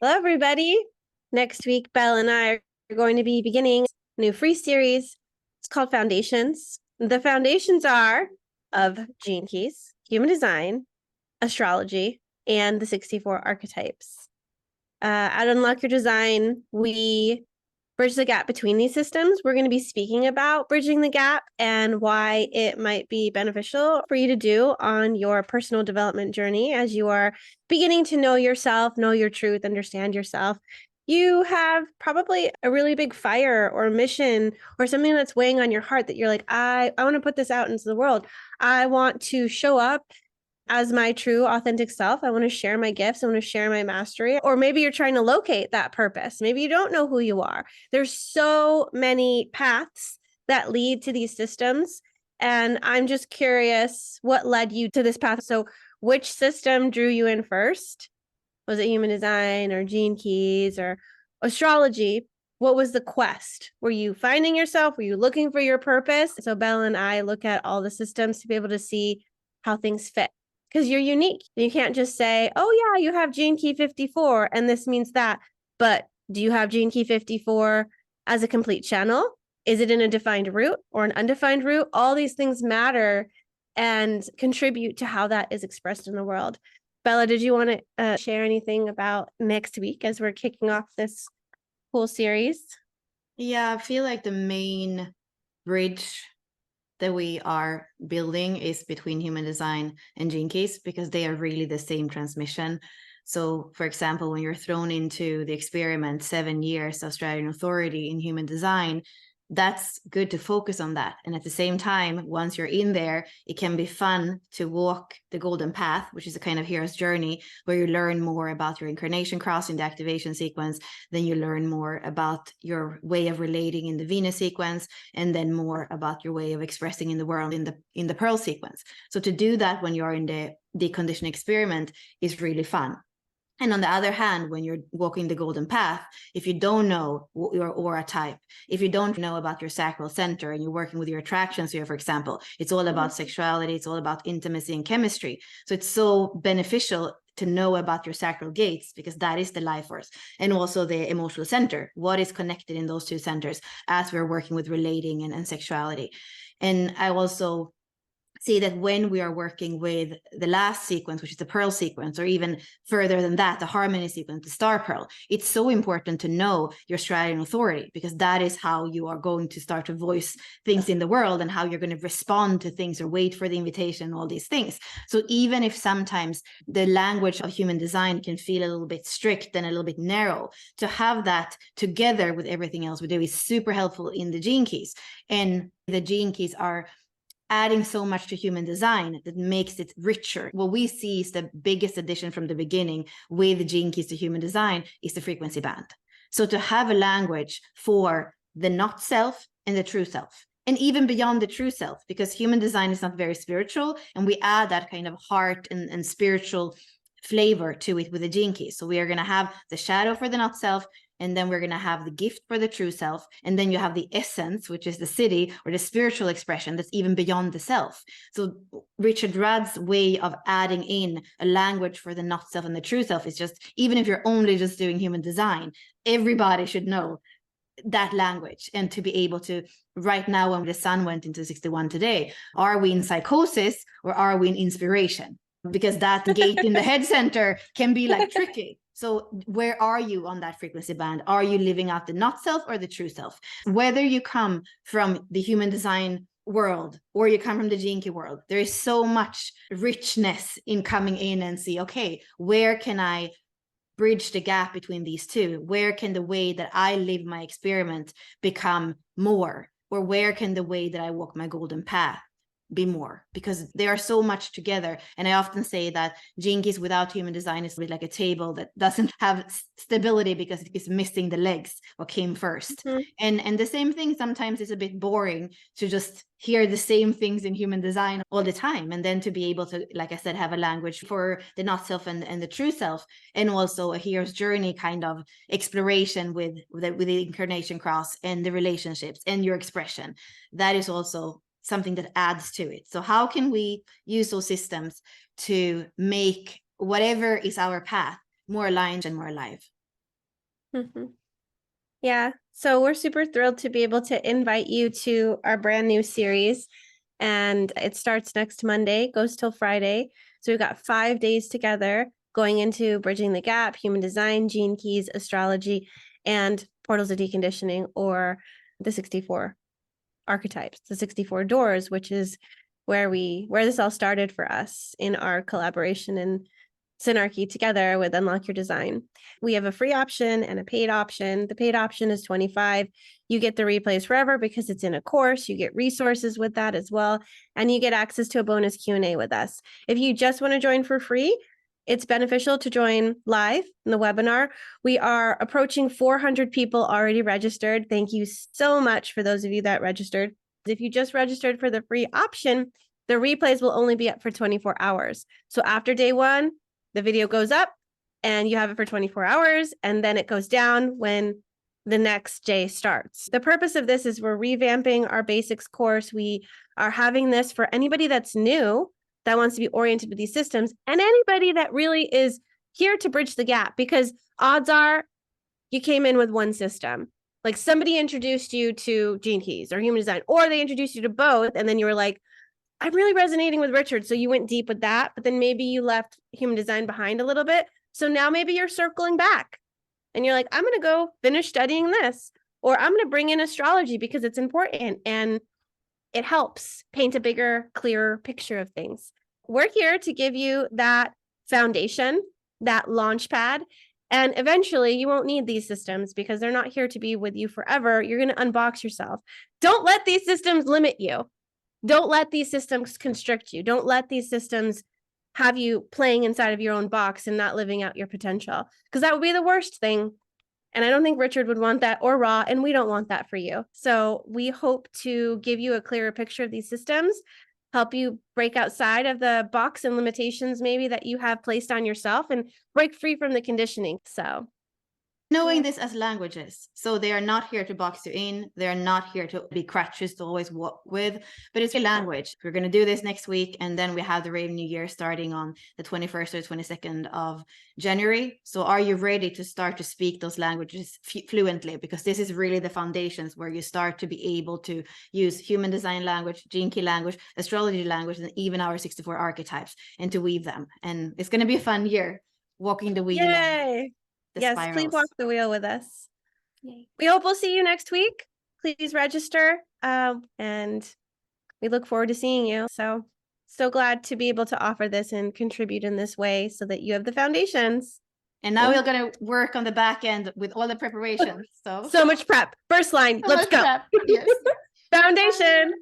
Hello, everybody. Next week, Belle and I are going to be beginning a new free series. It's called Foundations. The foundations are of Gene Keys, Human Design, Astrology, and the 64 Archetypes. At Unlock Your Design, we bridge the gap between these systems. We're going to be speaking about bridging the gap and why it might be beneficial for you to do on your personal development journey as you are beginning to know yourself, know your truth, understand yourself. You have probably a really big fire or mission or something that's weighing on your heart that you're like, I want to put this out into the world. I want to show up as my true authentic self. I want to share my gifts. I want to share my mastery. Or maybe you're trying to locate that purpose. Maybe you don't know who you are. There's so many paths that lead to these systems. And I'm just curious what led you to this path. So which system drew you in first? Was it human design or gene keys or astrology? What was the quest? Were you finding yourself? Were you looking for your purpose? So Belle and I look at all the systems to be able to see how things fit. Because you're unique. You can't just say, oh, yeah, you have gene key 54 and this means that. But do you have gene key 54 as a complete channel? Is it in a defined route or an undefined route? All these things matter and contribute to how that is expressed in the world. Bella, did you want to share anything about next week as we're kicking off this cool series? Yeah, I feel like the main bridge that we are building is between human design and gene keys because they are really the same transmission. So, for example, when you're thrown into the experiment, 7 years of Australian authority in human design, that's good to focus on that. And at the same time, once you're in there, it can be fun to walk the golden path, which is a kind of hero's journey where you learn more about your incarnation cross in the activation sequence. Then you learn more about your way of relating in the Venus sequence, and then more about your way of expressing in the world in the Pearl sequence. So to do that when you're in the deconditioning experiment is really fun. And on the other hand, when you're walking the golden path, if you don't know your aura type, if you don't know about your sacral center and you're working with your attraction sphere, for example, it's all about sexuality, it's all about intimacy and chemistry. So it's so beneficial to know about your sacral gates because that is the life force, and also the emotional center, what is connected in those two centers as we're working with relating and sexuality. And I also see that when we are working with the last sequence, which is the pearl sequence, or even further than that, the harmony sequence, the star pearl, it's so important to know your Australian authority because that is how you are going to start to voice things in the world and how you're going to respond to things or wait for the invitation, all these things. So even if sometimes the language of human design can feel a little bit strict and a little bit narrow, to have that together with everything else we do is super helpful in the gene keys. And the gene keys are adding so much to human design that makes it richer. What we see is the biggest addition from the beginning with the gene keys to human design is the frequency band. So to have a language for the not self and the true self, and even beyond the true self, because human design is not very spiritual, and we add that kind of heart and spiritual flavor to it with the gene keys. So we are going to have the shadow for the not self, and then we're going to have the gift for the true self, and then you have the essence, which is the city or the spiritual expression that's even beyond the self. So Richard Rudd's way of adding in a language for the not self and the true self is just, even if you're only just doing human design, everybody should know that language. And to be able to, right now when the sun went into 61 today, are we in psychosis or are we in inspiration? Because that gate in the head center can be like tricky. So where are you on that frequency band? Are you living out the not self or the true self? Whether you come from the human design world or you come from the gene key world, there is so much richness in coming in and see, okay, where can I bridge the gap between these two? Where can the way that I live my experiment become more? Or where can the way that I walk my golden path be more? Because they are so much together. And I often say that gene keys without human design is like a table that doesn't have stability because it is missing the legs, what came first. And the same thing sometimes is a bit boring to just hear the same things in human design all the time, and then to be able to, like I said, have a language for the not self and the true self, and also a hero's journey kind of exploration with the incarnation cross and the relationships and your expression. That is also something that adds to it. So how can we use those systems to make whatever is our path more aligned and more alive? Mhm. Yeah, so we're super thrilled to be able to invite you to our brand new series. And it starts next Monday, goes till Friday. So we've got 5 days together going into Bridging the Gap, Human Design, Gene Keys, Astrology, and Portals of Deconditioning, or the 64 Archetypes, the 64 Doors, which is where this all started for us in our collaboration and Synarchy together with Unlock Your Design. We have a free option and a paid option. The paid option is $25. You get the replays forever because it's in a course. You get resources with that as well, and you get access to a bonus Q&A with us. If you just want to join for free, it's beneficial to join live in the webinar. We are approaching 400 people already registered. Thank you so much for those of you that registered. If you just registered for the free option, the replays will only be up for 24 hours. So after day one, the video goes up and you have it for 24 hours, and then it goes down when the next day starts. The purpose of this is we're revamping our basics course. We are having this for anybody that's new, that wants to be oriented with these systems, and anybody that really is here to bridge the gap, because odds are you came in with one system. Like somebody introduced you to Gene Keys or Human Design, or they introduced you to both, and then you were like, I'm really resonating with Richard. So you went deep with that, but then maybe you left Human Design behind a little bit. So now maybe you're circling back and you're like, I'm going to go finish studying this, or I'm going to bring in astrology because it's important and it helps paint a bigger, clearer picture of things. We're here to give you that foundation, that launch pad. And eventually you won't need these systems because they're not here to be with you forever. You're going to unbox yourself. Don't let these systems limit you. Don't let these systems constrict you. Don't let these systems have you playing inside of your own box and not living out your potential, because that would be the worst thing. And I don't think Richard would want that, or Ra, and we don't want that for you. So we hope to give you a clearer picture of these systems, help you break outside of the box and limitations maybe that you have placed on yourself, and break free from the conditioning. So knowing this as languages, so they are not here to box you in, they're not here to be crutches to always walk with, but it's a language. We're going to do this next week, and then we have the Rave New Year starting on the 21st or 22nd of January. So are you ready to start to speak those languages fluently? Because this is really the foundations where you start to be able to use Human Design language, Gene Key language, astrology language, and even our 64 archetypes, and to weave them. And it's going to be a fun year walking the wheel. yay! Yes, spirals. please walk the wheel with us. Yay. We hope we'll see you next week. Please register, and we look forward to seeing you. So glad to be able to offer this and contribute in this way so that you have the foundations. And now we're going to work on the back end with all the preparations. So much prep. First line, let's go. Yes. Foundation.